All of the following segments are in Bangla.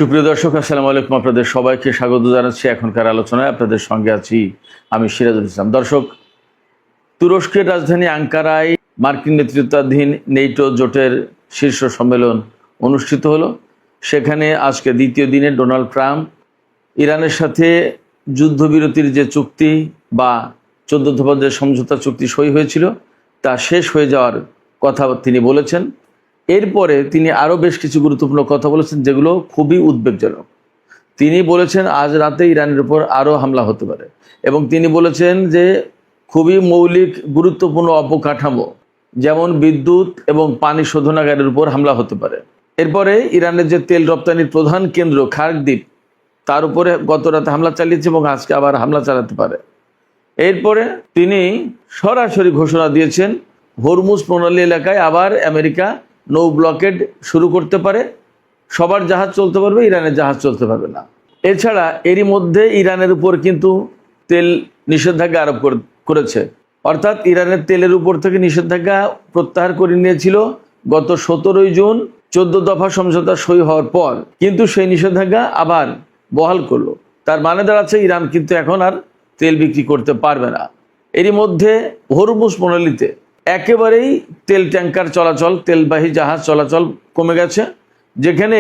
সুপ্রিয় দর্শক, আসসালামু আলাইকুম। আপনাদের সবাইকে স্বাগত জানাচ্ছি এখনকার আলোচনায়। আপনাদের সঙ্গে আছি আমি সিরাজুল ইসলাম। দর্শক, তুরস্কের রাজধানী আঙ্কারায় মার্কিন নেতৃত্বাধীন নেটো জোটের শীর্ষ সম্মেলন অনুষ্ঠিত হলো। সেখানে আজকে দ্বিতীয় দিনে ডোনাল্ড ট্রাম্প ইরানের সাথে যুদ্ধবিরতির যে চুক্তি বা 14 দফার যে সমঝোতা চুক্তি সই হয়েছিল তা শেষ হয়ে যাওয়ার কথা তিনি বলেছেন। এরপরে তিনি আরও বেশ কিছু গুরুত্বপূর্ণ কথা বলেছেন যেগুলো খুবই উদ্বেগজনক। তিনি বলেছেন আজ রাতে ইরানের উপর আরও হামলা হতে পারে এবং তিনি বলেছেন যে খুবই মৌলিক গুরুত্বপূর্ণ অবকাঠামো যেমন বিদ্যুৎ এবং পানি শোধনাগারের উপর হামলা হতে পারে। এরপরে ইরানের যে তেল রপ্তানির প্রধান কেন্দ্র খার্ক দ্বীপ তার উপরে গত রাতে হামলা চালিয়েছে এবং আজকে আবার হামলা চালাতে পারে। এরপরে তিনি সরাসরি ঘোষণা দিয়েছেন হরমুজ প্রণালী এলাকায় আবার আমেরিকা নৌ ব্লকেড শুরু করতে পারে। সবার জাহাজ চলতে পারবে, ইরানের জাহাজ চলতে পারবে না। এছাড়া এরই মধ্যে ইরানের উপর কিন্তু তেল নিষেধাজ্ঞা আরোপ করেছে, অর্থাৎ ইরানের তেলের উপর থেকে নিষেধাজ্ঞা প্রত্যাহার করে নিয়েছিল গত 17 জুন 14 দফা সমঝোতা সই হওয়ার পর, কিন্তু সেই নিষেধাজ্ঞা আবার বহাল করলো। তার মানে দাঁড়াচ্ছে ইরান কিন্তু এখন আর তেল বিক্রি করতে পারবে না। এরই মধ্যে হরমুজ প্রণালীতে একেবারেই তেল ট্যাঙ্কার চলাচল, তেলবাহী জাহাজ চলাচল কমে গেছে। যেখানে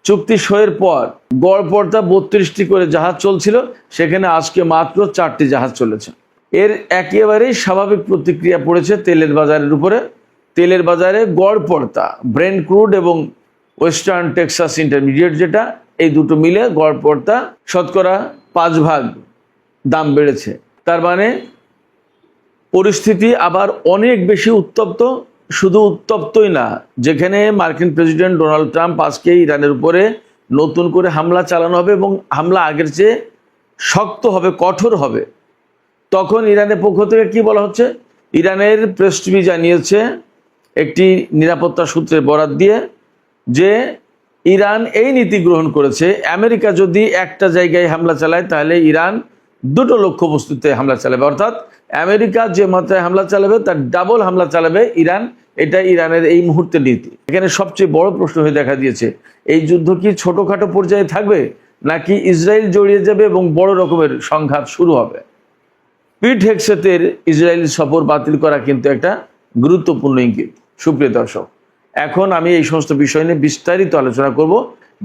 চুক্তি সইয়ের পর গড় পড়তা 32টি করে জাহাজ চলছিল, সেখানে আজকে মাত্র 4টি জাহাজ চলেছে। এর একেবারেই স্বাভাবিক প্রতিক্রিয়া পড়েছে তেলের বাজারের উপরে। তেলের বাজারে গড় পড়তা ব্রেন্ট ক্রুড এবং ওয়েস্টার্ন টেক্সাস ইন্টারমিডিয়েট, যেটা এই দুটো মিলে গড় পড়তা শতকরা 5 ভাগ দাম বেড়েছে। তার মানে পরিস্থিতি আবার অনেক বেশি উত্তপ্ত। শুধু উত্তপ্তই না, যেখানে মার্কিন প্রেসিডেন্ট ডোনাল্ড ট্রাম্প আজকে ইরানের উপরে নতুন করে হামলা চালানো হবে এবং হামলা আগের চেয়ে শক্ত হবে, কঠোর হবে, তখন ইরানের পক্ষ থেকে কি বলা হচ্ছে? ইরানের প্রেস টিভি জানিয়েছে একটি নিরাপত্তা সূত্রের বরাত দিয়ে যে ইরান এই নীতি গ্রহণ করেছে, আমেরিকা যদি একটা জায়গায় হামলা চালায় তাহলে ইরান দুটো লক্ষ্যবস্তুতে হামলা চালাবে, অর্থাৎ আমেরিকা যে মাত্রায় হামলা চালাবে তার ডাবল হামলা চালাবে ইরান। এটা ইরানের এই মুহূর্তের নীতি। এখানে সবচেয়ে বড় প্রশ্ন হয়ে দেখা দিয়েছে, এই যুদ্ধ কি ছোটোখাটো পর্যায়ে থাকবে নাকি ইসরায়েল জড়িয়ে যাবে এবং বড় রকমের সংঘাত শুরু হবে? পিট হেগসেথের ইসরায়েল সফর বাতিল করা কিন্তু একটা গুরুত্বপূর্ণ ইঙ্গিত। সুপ্রিয় দর্শক, এখন আমি এই সমস্ত বিষয় নিয়ে বিস্তারিত আলোচনা করব,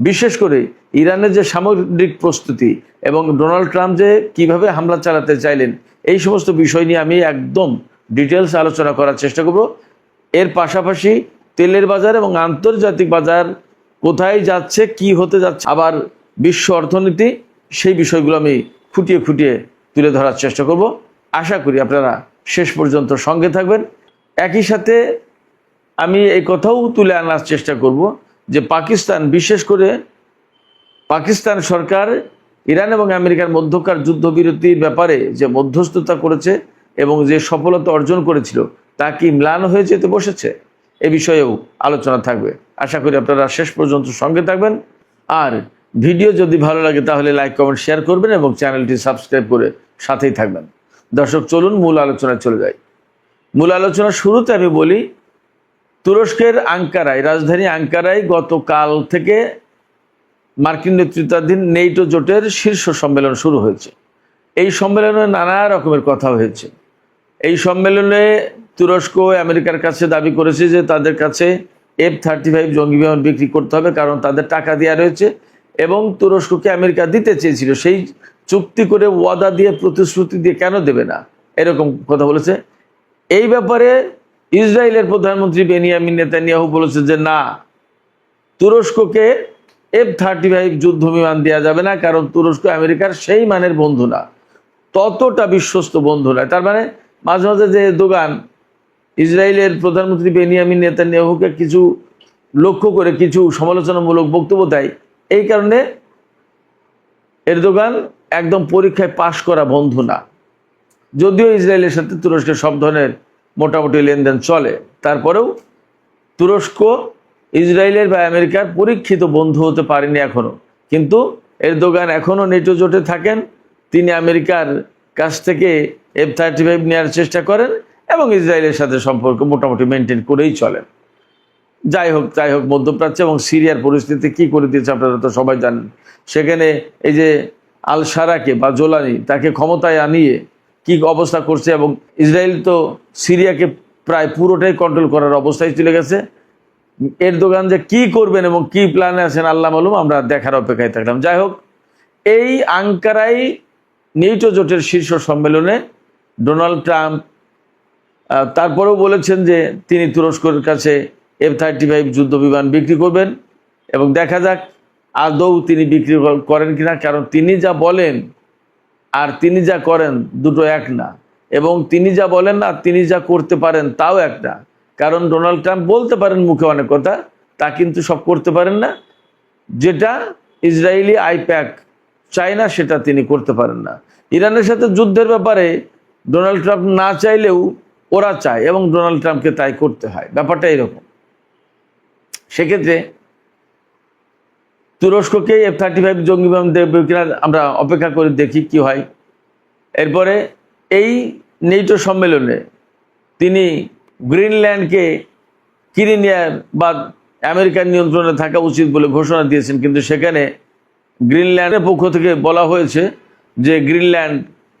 বিশেষ করে ইরানের যে সামরিক প্রস্তুতি এবং ডোনাল্ড ট্রাম্প যে কিভাবে হামলা চালাতে চাইলেন, এই সমস্ত বিষয় নিয়ে আমি একদম ডিটেলস আলোচনা করার চেষ্টা করব। এর পাশাপাশি তেলের বাজার এবং আন্তর্জাতিক বাজার কোথায় যাচ্ছে, কি হতে যাচ্ছে, আবার বিশ্ব অর্থনীতি, সেই বিষয়গুলো আমি খুঁটিয়ে খুঁটিয়ে তুলে ধরার চেষ্টা করব। আশা করি আপনারা শেষ পর্যন্ত সঙ্গে থাকবেন। একই সাথে আমি এই কথাও তুলে আনার চেষ্টা করব যে পাকিস্তান, বিশেষ করে পাকিস্তান সরকার ইরান এবং আমেরিকার মধ্যকার যুদ্ধবিরতির ব্যাপারে যে মধ্যস্থতা করেছে এবং যে সফলতা অর্জন করেছিল তা কি ম্লান হয়ে যেতে বসেছে, এ বিষয়েও আলোচনা থাকবে। আশা করি আপনারা শেষ পর্যন্ত সঙ্গে থাকবেন। আর ভিডিও যদি ভালো লাগে তাহলে লাইক, কমেন্ট, শেয়ার করবেন এবং চ্যানেলটি সাবস্ক্রাইব করে সাথেই থাকবেন। দর্শক, চলুন মূল আলোচনায় চলে যাই। মূল আলোচনার শুরুতে আমি বলি, তুরস্কের আঙ্কারায়, রাজধানী আঙ্কারায় গতকাল থেকে মার্কিন নেতৃত্বাধীন নেটো জোটের শীর্ষ সম্মেলন শুরু হয়েছে। এই সম্মেলনে নানা রকমের কথা হয়েছে। এই সম্মেলনে তুরস্ক আমেরিকার কাছে দাবি করেছে যে তাদের কাছে F-35 জঙ্গি বিমান বিক্রি করতে হবে, কারণ তাদের টাকা দেওয়া রয়েছে এবং তুরস্ককে আমেরিকা দিতে চেয়েছিল। সেই চুক্তি করে, ওয়াদা দিয়ে, প্রতিশ্রুতি দিয়ে কেন দেবে না, এরকম কথা বলেছে। এই ব্যাপারে ইসরায়েলের প্রধানমন্ত্রী বেনিয়ামিন নেতানিয়াহু বলেছে যে না, তুরস্ককে F-35 যুদ্ধ বিমান দেওয়া যাবে না, কারণ তুরস্ক আমেরিকার সেই মানের বন্ধু না, ততটা বিশ্বস্ত বন্ধু নয়। তার মানে মাঝে মাঝে যে দোকান ইসরায়েলের প্রধানমন্ত্রী বেনিয়ামিন নেতানিয়াহুকে কিছু লক্ষ্য করে কিছু সমালোচনামূলক বক্তব্য দেয়, এই কারণে এরদোগান একদম পরীক্ষায় পাশ করা বন্ধু না। যদিও ইসরায়েলের সাথে তুরস্কের সব ধরনের মোটামুটি লেনদেন চলে, তারপরেও তুরস্ক ইসরায়েলের বা আমেরিকার পরীক্ষিত বন্ধু হতে পারেনি এখনও। কিন্তু এরদোগান এখনও নেটো জোটে থাকেন, তিনি আমেরিকার কাছ থেকে F-35 নেওয়ার চেষ্টা করেন এবং ইসরায়েলের সাথে সম্পর্ক মোটামুটি মেনটেন করেই চলেন। যাই হোক মধ্যপ্রাচ্য এবং সিরিয়ার পরিস্থিতি কি করে দিয়েছে আপনারা তো সবাই জানেন। সেখানে এই যে আল সারাকে বা জোলানি তাকে ক্ষমতায় আনিয়ে কি অবস্থা করছে, এবং ইসরায়েল তো সিরিয়াকে প্রায় পুরোটাই কন্ট্রোল করার অবস্থায় চলে গেছে। এরদোগান যে কি করবেন এবং কি প্ল্যানে আছেন আল্লাহ মালুম, আমরা দেখার অপেক্ষায় থাকলাম। যাই হোক, এই আঙ্কারায় নেটো জোটের শীর্ষ সম্মেলনে ডোনাল্ড ট্রাম্প তারপরেও বলেছেন যে তিনি তুরস্কের কাছে F-35 যুদ্ধ বিমান বিক্রি করবেন, এবং দেখা যাক আদৌ তিনি বিক্রি করেন কিনা। কারণ তিনি যা বলেন আর তিনি যা করেন দুটো এক না, এবং তিনি যা বলেন না তিনি যা করতে পারেন তাও এক না। কারণ ডোনাল্ড ট্রাম্প বলতে পারেন মুখে অনেক কথা, তা কিন্তু সব করতে পারেন না। যেটা ইসরায়েলি আইপ্যাক চায় না সেটা তিনি করতে পারেন না। ইরানের সাথে যুদ্ধের ব্যাপারে ডোনাল্ড ট্রাম্প না চাইলেও ওরা চায়, এবং ডোনাল্ড ট্রাম্পকে তাই করতে হয়। ব্যাপারটা এরকম। সেক্ষেত্রে তুরস্ককে F-35 জঙ্গি বিমান দেবে কিনা আমরা অপেক্ষা করে দেখি কি হয়। এরপরে এই নেটো সম্মেলনে তিনি গ্রিনল্যান্ডকে কিনে নেওয়ার বা আমেরিকার নিয়ন্ত্রণে থাকা উচিত বলে ঘোষণা দিয়েছেন, কিন্তু সেখানে গ্রিনল্যান্ডের পক্ষ থেকে বলা হয়েছে যে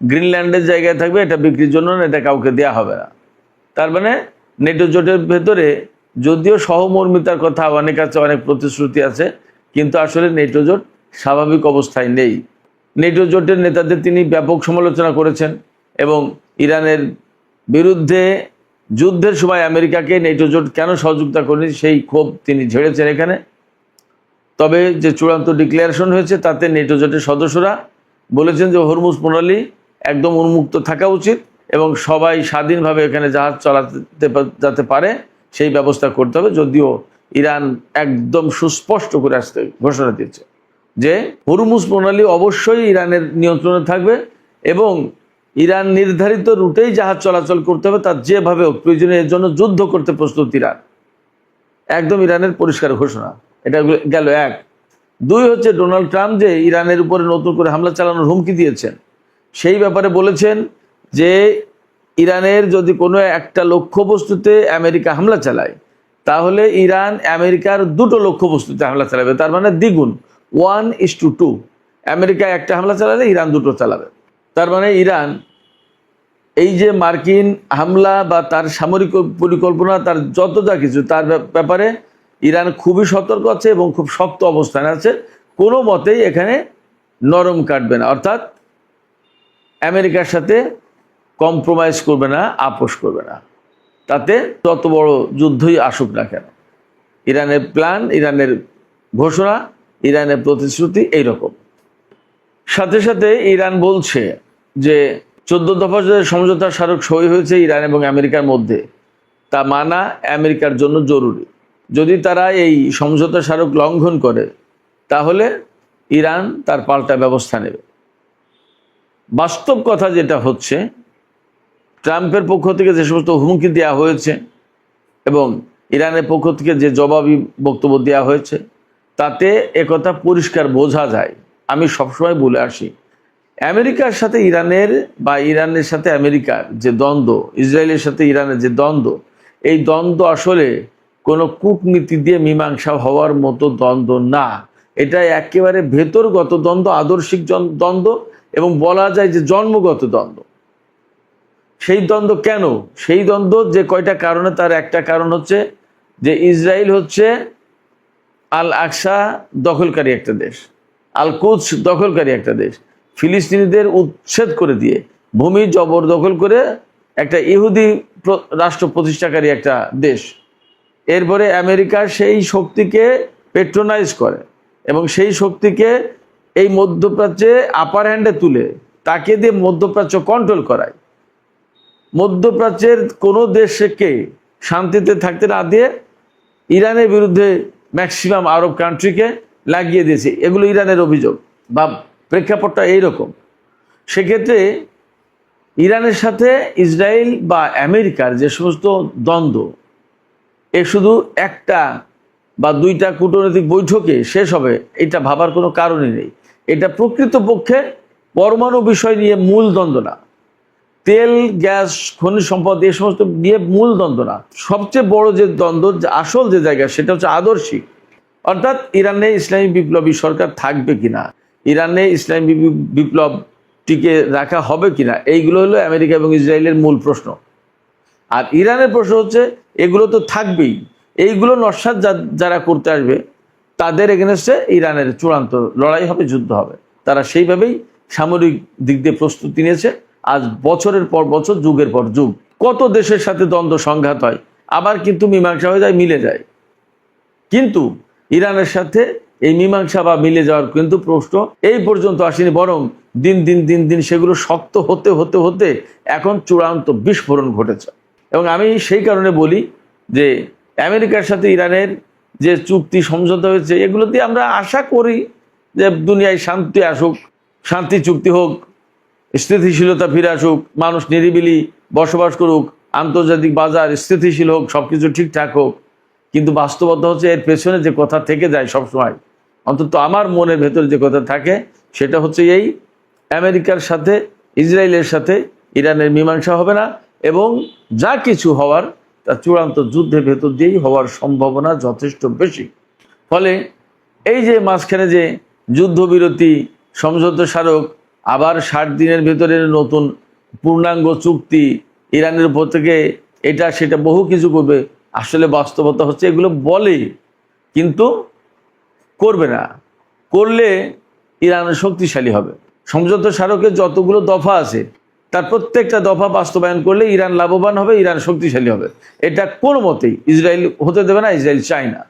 গ্রিনল্যান্ডের জায়গায় থাকবে, এটা বিক্রির জন্য না, এটা কাউকে দেওয়া হবে না। তার মানে নেটো জোটের ভেতরে যদিও সহমর্মিতার কথা অনেক আছে, অনেক প্রতিশ্রুতি আছে, কিন্তু আসলে নেটো জোট স্বাভাবিক অবস্থায় নেই। নেটো জোটের নেতাদের তিনি ব্যাপক সমালোচনা করেছেন, এবং ইরানের বিরুদ্ধে যুদ্ধের সময় আমেরিকাকে নেটো জোট কেন সহযোগিতা করেনি সেই ক্ষোভ তিনি ঝেড়েছেন এখানে। তবে যে চূড়ান্ত ডিক্লারেশন হয়েছে তাতে নেটো জোটের সদস্যরা বলেছেন যে হরমুজ প্রণালী একদম উন্মুক্ত থাকা উচিত, এবং সবাই স্বাধীনভাবে এখানে জাহাজ চালাতে যাতে পারে সেই ব্যবস্থা করতে হবে। যদিও ইরান একদম সুস্পষ্ট করে আসতে ঘোষণা দিয়েছে যে হরমুজ প্রণালী অবশ্যই ইরানের নিয়ন্ত্রণে থাকবে, এবং ইরান নির্ধারিত রুটেই জাহাজ চলাচল করতে হবে, তার যেভাবে হোক প্রয়োজনে এর জন্য যুদ্ধ করতে প্রস্তুত ইরান। একদম ইরানের পরিষ্কার ঘোষণা। এটা গেল এক। দুই হচ্ছে ডোনাল্ড ট্রাম্প যে ইরানের উপরে নতুন করে হামলা চালানোর হুমকি দিয়েছেন, সেই ব্যাপারে বলেছেন যে ইরানের যদি কোনো একটা লক্ষ্যবস্তুতে আমেরিকা হামলা চালায় তাহলে ইরান আমেরিকার দুটো লক্ষ্যবস্তুতে হামলা চালাবে, তার মানে দ্বিগুণ, 1:2। আমেরিকা একটা হামলা চালালে ইরান দুটো চালাবে। তার মানে ইরান এই যে মার্কিন হামলা বা তার সামরিক পরিকল্পনা, তার যত যা কিছু, তার ব্যাপারে ইরান খুবই সতর্ক আছে এবং খুব শক্ত অবস্থানে আছে। কোনো মতেই এখানে নরম কাটবে না, অর্থাৎ আমেরিকার সাথে কম্প্রোমাইজ করবে না, আপোষ করবে না, তাতে তত বড় যুদ্ধই আসুক না কেন। ইরানের প্ল্যান, ইরানের ঘোষণা, ইরানের প্রতিশ্রুতি এইরকম। সাথে সাথে ইরান বলছে যে 14 দফা যে সমঝোতা স্মারক সই হয়েছে ইরান এবং আমেরিকার মধ্যে, তা মানা আমেরিকার জন্য জরুরি। যদি তারা এই সমঝোতা স্মারক লঙ্ঘন করে তাহলে ইরান তার পাল্টা ব্যবস্থা নেবে। বাস্তব কথা যেটা হচ্ছে, ট্রাম্পের পক্ষ থেকে যে সমস্ত হুমকি দেওয়া হয়েছে এবং ইরানের পক্ষ থেকে যে জবাবি বক্তব্য দেওয়া হয়েছে, তাতে একথা পরিষ্কার বোঝা যায়। আমি সবসময় বলে আসি, আমেরিকার সাথে ইরানের বা ইরানের সাথে আমেরিকার যে দ্বন্দ্ব, ইসরায়েলের সাথে ইরানের যে দ্বন্দ্ব, এই দ্বন্দ্ব আসলে কোনো কূটনীতি দিয়ে মীমাংসা হওয়ার মতো দ্বন্দ্ব না। এটা একেবারে ভেতরগত দ্বন্দ্ব, আদর্শিক দ্বন্দ্ব, এবং বলা যায় যে জন্মগত দ্বন্দ্ব। সেই দ্বন্দ্ব কেন? সেই দ্বন্দ্ব যে কয়টা কারণে, তার একটা কারণ হচ্ছে যে ইসরায়েল হচ্ছে আল আকসা দখলকারী একটা দেশ, আল কুদস দখলকারী একটা দেশ। ফিলিস্তিনিদের উচ্ছেদ করে দিয়ে ভূমি জবরদখল করে একটা ইহুদি রাষ্ট্র প্রতিষ্ঠাকারী একটা দেশ। এরপরে আমেরিকা সেই শক্তিকে পেট্রোনাইজ করে এবং সেই শক্তিকে এই মধ্যপ্রাচ্যে আপার হ্যান্ডে তুলে তাকে দিয়ে মধ্যপ্রাচ্য কন্ট্রোল করায়। মধ্যপ্রাচ্যের কোনো দেশকে শান্তিতে থাকতে না দিয়ে ইরানের বিরুদ্ধে ম্যাক্সিমাম আরব কান্ট্রিকে লাগিয়ে দিয়েছে। এগুলো ইরানের অভিযোগ বা প্রেক্ষাপটটা এইরকম। সেক্ষেত্রে ইরানের সাথে ইসরায়েল বা আমেরিকার যে সমস্ত দ্বন্দ্ব, এ শুধু একটা বা দুইটা কূটনৈতিক বৈঠকে শেষ হবে এটা ভাবার কোনো কারণই নেই। এটা প্রকৃতপক্ষে পরমাণু বিষয় নিয়ে মূল দ্বন্দ্ব না। তেল, গ্যাস, খনিজ সম্পদ এই সমস্ত নিয়ে মূল দ্বন্দ্ব না, সবচেয়ে বড় যে দ্বন্দ্ব, আসল যে জায়গা, সেটা হচ্ছে আদর্শিক। অর্থাৎ ইরানে ইসলামী বিপ্লবী সরকার থাকবে কিনা, ইরানে ইসলামী বিপ্লব টিকে রাখা হবে কিনা, এইগুলো হলো আমেরিকা এবং ইসরায়েলের মূল প্রশ্ন। আর ইরানের প্রশ্ন হচ্ছে এগুলো তো থাকবেই, এইগুলো নস্যাৎ যারা করতে আসবে তাদের এগেনস্টে ইরানের চূড়ান্ত লড়াই হবে, যুদ্ধ হবে। তারা সেইভাবেই সামরিক দিক দিয়ে প্রস্তুতি নিয়েছে। আজ বছরের পর বছর, যুগের পর যুগ কত দেশের সাথে দ্বন্দ্ব সংঘাত হয়, আবার কিন্তু মীমাংসা হয়ে যায়, মিলে যায়। কিন্তু ইরানের সাথে এই মীমাংসা বা মিলে যাওয়ার কিন্তু প্রশ্ন এই পর্যন্ত আসেনি, বরং দিন দিন দিন দিন সেগুলো শক্ত হতে হতে হতে এখন চূড়ান্ত বিস্ফোরণ ঘটেছে। এবং আমি সেই কারণে বলি যে আমেরিকার সাথে ইরানের যে চুক্তি সমঝোতা হয়েছে, এগুলো দিয়ে আমরা আশা করি যে দুনিয়ায় শান্তি আসুক, শান্তি চুক্তি হোক, স্থিতিশীলতা ফিরে আসুক, মানুষ নিরিবিলি বসবাস করুক, আন্তর্জাতিক বাজার স্থিতিশীল হোক, সব কিছু ঠিকঠাক হোক। কিন্তু বাস্তবতা হচ্ছে এর পেছনে যে কথা থেকে যায় সবসময়, অন্তত আমার মনের ভেতরে যে কথা থাকে, সেটা হচ্ছে এই আমেরিকার সাথে ইসরায়েলের সাথে ইরানের মীমাংসা হবে না, এবং যা কিছু হওয়ার তা চূড়ান্ত যুদ্ধের ভেতর দিয়েই হওয়ার সম্ভাবনা যথেষ্ট বেশি। ফলে এই যে মাঝখানে যে যুদ্ধবিরতি সমঝোতা স্মারক, আবার 60 দিনের ভেতরে নতুন পূর্ণাঙ্গ চুক্তি, ইরানের উপর থেকে এটা সেটা বহু কিছু করবে, আসলে বাস্তবতা হচ্ছে এগুলো বলে কিন্তু করবে না। করলে ইরান শক্তিশালী হবে। সমঝোতা স্মারকের যতগুলো দফা আছে তার প্রত্যেকটা দফা বাস্তবায়ন করলে ইরান লাভবান হবে, ইরান শক্তিশালী হবে। এটা কোনো মতেই ইসরায়েল হতে দেবে না, ইসরায়েল চায় না।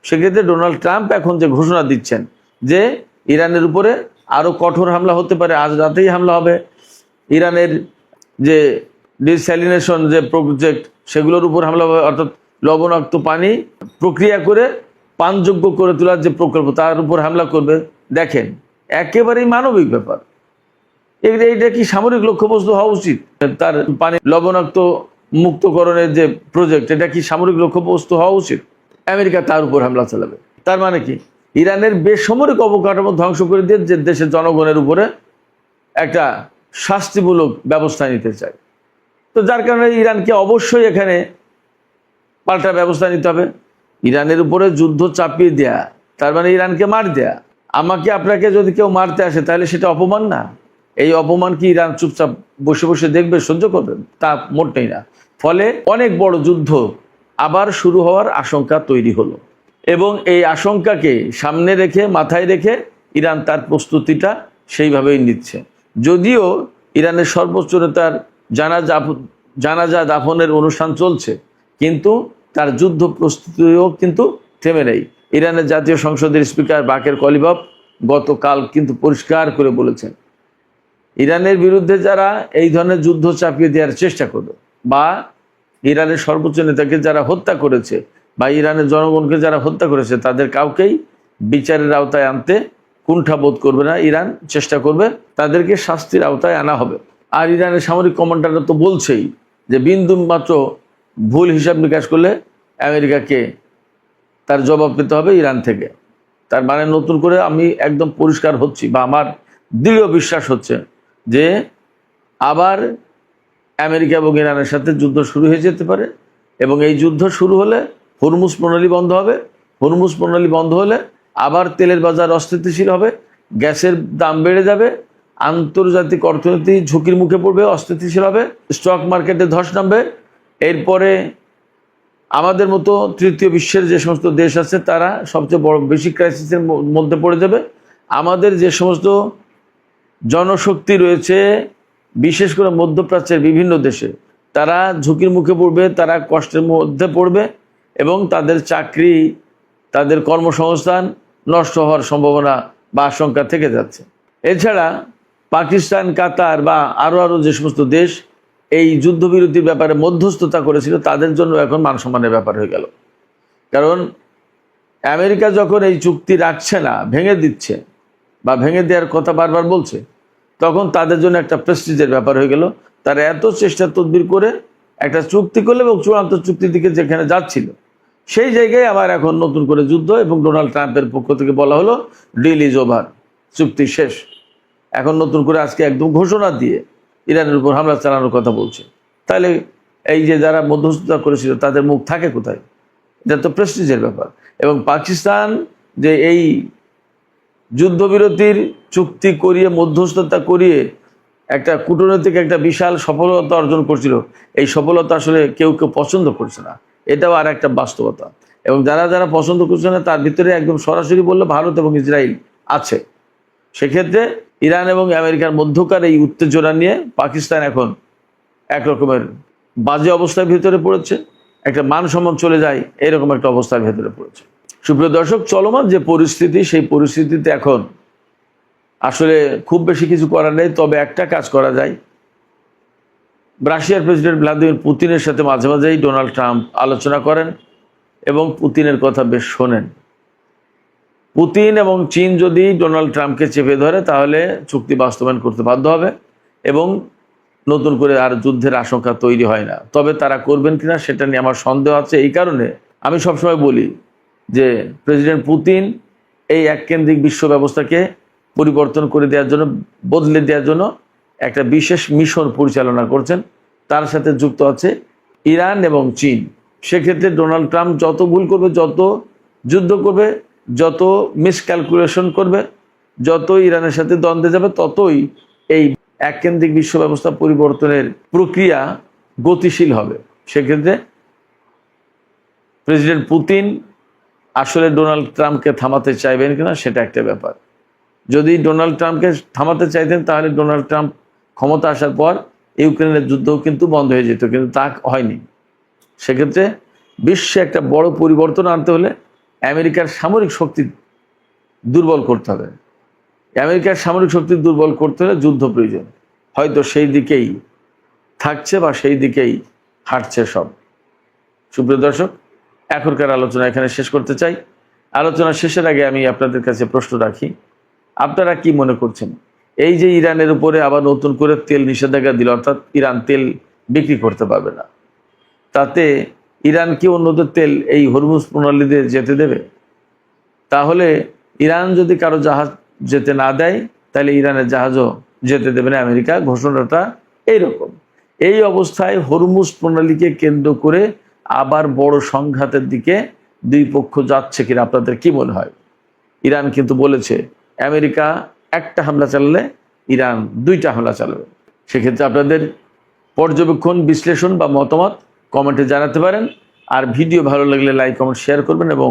সেক্ষেত্রে ডোনাল্ড ট্রাম্প এখন যে ঘোষণা দিচ্ছেন যে ইরানের উপরে আরও কঠোর হামলা হতে পারে, আজ রাতেই হামলা হবে, ইরানের যে ডিস্যালিনেশন যে প্রজেক্ট সেগুলোর উপর হামলা হবে, অর্থাৎ লবণাক্ত পানি প্রক্রিয়া করে পানযোগ্য করে তোলার যে প্রকল্প তার উপর হামলা করবে। দেখেন, একেবারেই মানবিক ব্যাপার। এইটা কি সামরিক লক্ষ্যবস্তু হওয়া উচিত? তার পানি লবণাক্ত মুক্তকরণের যে প্রজেক্ট, এটা কি সামরিক লক্ষ্যবস্তু হওয়া উচিত? আমেরিকা তার উপর হামলা চালাবে। তার মানে কি ইরানের বেসামরিক অবকাঠামো ধ্বংস করে দিয়ে যে দেশের জনগণের উপরে একটা শাস্তিমূলক ব্যবস্থা নিতে চায়। তো যার কারণে ইরানকে অবশ্যই এখানে পাল্টা ব্যবস্থা নিতে হবে। ইরানের উপরে যুদ্ধ চাপিয়ে দেয়া তার মানে ইরানকে মার দেয়া। আমাকে আপনাকে যদি কেউ মারতে আসে তাহলে সেটা অপমান না? এই অপমান কি ইরান চুপচাপ বসে বসে দেখবে, সহ্য করবে? তা মোটেই না। ফলে অনেক বড় যুদ্ধ আবার শুরু হওয়ার আশঙ্কা তৈরি হলো, এবং এই আশঙ্কাকে সামনে রেখে, মাথায় রেখে ইরান তার প্রস্তুতিটা সেইভাবেই নিচ্ছে। যদিও ইরানের সর্বোচ্চ নেতার জানাজা দাফনের অনুষ্ঠান চলছে, কিন্তু তার যুদ্ধ প্রস্তুতিও কিন্তু থেমে নেই। ইরানের জাতীয় সংসদের স্পিকার বাকের কলিবাফ গতকাল কিন্তু পরিষ্কার করে বলেছেন, ইরানের বিরুদ্ধে যারা এই ধরনের যুদ্ধ চাপিয়ে দেওয়ার চেষ্টা করবে, বা ইরানের সর্বোচ্চ নেতাকে যারা হত্যা করেছে, বা ইরানের জনগণকে যারা হত্যা করেছে, তাদের কাউকেই বিচারের আওতায় আনতে কুণ্ঠাবোধ করবে না। ইরান চেষ্টা করবে তাদেরকে শাস্তির আওতায় আনা হবে। আর ইরানের সামরিক কমান্ডাররা তো বলছেই যে বিন্দু মাত্র ভুল হিসাব নিকাশ করলে আমেরিকাকে তার জবাব পেতে হবে ইরান থেকে। তার মানে নতুন করে আমি একদম পরিষ্কার হচ্ছি, বা আমার দৃঢ় বিশ্বাস হচ্ছে যে আবার আমেরিকা এবং ইরানের সাথে যুদ্ধ শুরু হয়ে যেতে পারে। এবং এই যুদ্ধ শুরু হলে হরমুজ প্রণালী বন্ধ হবে। হরমুজ প্রণালী বন্ধ হলে আবার তেলের বাজার অস্থিতিশীল হবে, গ্যাসের দাম বেড়ে যাবে, আন্তর্জাতিক অর্থনীতি ঝুঁকির মুখে পড়বে, অস্থিতিশীল হবে, স্টক মার্কেটে ধস নামবে। এরপরে আমাদের মতো তৃতীয় বিশ্বের যে সমস্ত দেশ আছে তারা সবচেয়ে বড় বেশি ক্রাইসিসের মধ্যে পড়ে যাবে। আমাদের যে সমস্ত জনশক্তি রয়েছে, বিশেষ করে মধ্যপ্রাচ্যের বিভিন্ন দেশে, তারা ঝুঁকির মুখে পড়বে, তারা কষ্টের মধ্যে পড়বে, এবং তাদের চাকরি, তাদের কর্মসংস্থান নষ্ট হওয়ার সম্ভাবনা বা আশঙ্কা থেকে যাচ্ছে। এছাড়া পাকিস্তান, কাতার বা আরও যে সমস্ত দেশ এই যুদ্ধবিরতির ব্যাপারে মধ্যস্থতা করেছিল, তাদের জন্য এখন মানসম্মানের ব্যাপার হয়ে গেল। কারণ আমেরিকা যখন এই চুক্তি রাখছে না, ভেঙে দিচ্ছে বা ভেঙে দেওয়ার কথা বারবার বলছে, তখন তাদের জন্য একটা প্রেস্টিজের ব্যাপার হয়ে গেল। তারা এত চেষ্টা তদবির করে একটা চুক্তি করলে, এবং চূড়ান্ত চুক্তির দিকে যেখানে যাচ্ছিল সেই জায়গায় আবার এখন নতুন করে যুদ্ধ। এবং ডোনাল্ড ট্রাম্পের পক্ষ থেকে বলা হলো ডিল ইজ ওভার, চুক্তি শেষ। এখন নতুন করে আজকে একদম ঘোষণা দিয়ে ইরানের উপর হামলা চালানোর কথা বলছে, তাহলে এই যে যারা মধ্যস্থতা করেছিল তাদের মুখ থাকে কোথায়? এটা তো প্রেস্টিজের ব্যাপার। এবং পাকিস্তান যে এই যুদ্ধবিরতির চুক্তি করিয়ে মধ্যস্থতা করিয়ে একটা কূটনৈতিক একটা বিশাল সফলতা অর্জন করছিল, এই সফলতা আসলে কেউ কেউ পছন্দ করছে না, এটাও আর একটা বাস্তবতা। এবং যারা যারা পছন্দ করছে না তার ভিতরে একদম সরাসরি বললে ভারত এবং ইসরায়েল আছে। সেক্ষেত্রে ইরান এবং আমেরিকার মধ্যকার এই উত্তেজনা নিয়ে পাকিস্তান এখন একরকমের বাজে অবস্থার ভিতরে পড়েছে, একটা মান সম্মান চলে যায় এরকম একটা অবস্থার ভেতরে পড়েছে। সুপ্রিয় দর্শক, চলমান যে পরিস্থিতি, সেই পরিস্থিতিতে এখন আসলে খুব বেশি কিছু করার নেই। তবে একটা কাজ করা যায়, রাশিয়ার প্রেসিডেন্ট ভ্লাদিমির পুতিনের সাথে মাঝে মাঝেই ডোনাল্ড ট্রাম্প আলোচনা করেন এবং পুতিনের কথা বেশ শোনেন। পুতিন এবং চীন যদি ডোনাল্ড ট্রাম্পকে চেপে ধরে তাহলে চুক্তি বাস্তবায়ন করতে বাধ্য হবে এবং নতুন করে আর যুদ্ধের আশঙ্কা তৈরি হয় না। তবে তারা করবেন কিনা সেটা নিয়ে আমার সন্দেহ আছে। এই কারণে আমি সবসময় বলি যে প্রেসিডেন্ট পুতিন এই এককেন্দ্রিক বিশ্ব ব্যবস্থাকে পরিবর্তন করে দেওয়ার জন্য, বদলে দেওয়ার জন্য একটা বিশেষ মিশন পরিচালনা করছেন। তার সাথে যুক্ত আছে ইরান এবং চীন। সেক্ষেত্রে ডোনাল্ড ট্রাম্প যত ভুল করবে, যত যুদ্ধ করবে, যত মিসক্যালকুলেশন করবে, যত ইরানের সাথে দ্বন্দ্বে যাবে, ততই এই এককেন্দ্রিক বিশ্ব ব্যবস্থা পরিবর্তনের প্রক্রিয়া গতিশীল হবে। সেক্ষেত্রে প্রেসিডেন্ট পুতিন আসলে ডোনাল্ড ট্রাম্পকে থামাতে চাইবেন কিনা সেটা একটা ব্যাপার। যদি ডোনাল্ড ট্রাম্পকে থামাতে চাইতেন তাহলে ডোনাল্ড ট্রাম্প ক্ষমতা আসার পর ইউক্রেনের যুদ্ধও কিন্তু বন্ধ হয়ে যেত, কিন্তু তা হয়নি। সেক্ষেত্রে বিশ্বে একটা বড় পরিবর্তন আনতে হলে আমেরিকার সামরিক শক্তি দুর্বল করতে হবে। আমেরিকার সামরিক শক্তি দুর্বল করতে হলে যুদ্ধ প্রয়োজন। হয়তো সেই দিকেই থাকছে বা সেই দিকেই হাঁটছে সব। সুপ্রিয় দর্শক, এখনকার আলোচনা এখানে শেষ করতে চাই। আলোচনা শেষের আগে আমি আপনাদের কাছে প্রশ্ন রাখি, আপনারা কি মনে করছেন এই যে ইরানের উপরে আবার নতুন করে তেল নিষেধাজ্ঞা দিল, অর্থাৎ ইরান তেল বিক্রি করতে পারবে না, তাতে ইরান কি অন্যদের তেল এই হরমুজ প্রণালী দিয়ে যেতে দেবে? তাহলে ইরান যদি কারো জাহাজ যেতে না দেয় তাহলে ইরানের জাহাজও যেতে দেবে না আমেরিকা। ঘোষণাটা এইরকম। এই অবস্থায় হরমুজ প্রণালীকে কেন্দ্র করে আবার বড় সংঘাতের দিকে দুই পক্ষ যাচ্ছে কিনা আপনাদের কি মনে হয়? ইরান কিন্তু বলেছে আমেরিকা একটা হামলা চালালে ইরান দুইটা হামলা চালাবে। সেক্ষেত্রে আপনাদের পর্যবেক্ষণ, বিশ্লেষণ বা মতামত কমেন্টে জানাতে পারেন। আর ভিডিও ভালো লাগলে লাইক, কমেন্ট, শেয়ার করবেন এবং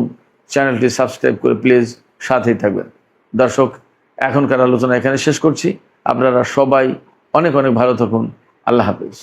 চ্যানেলটি সাবস্ক্রাইব করে প্লিজ সাথেই থাকবেন। দর্শক, এখনকার আলোচনা এখানে শেষ করছি। আপনারা সবাই অনেক অনেক ভালো থাকুন। আল্লাহ হাফেজ।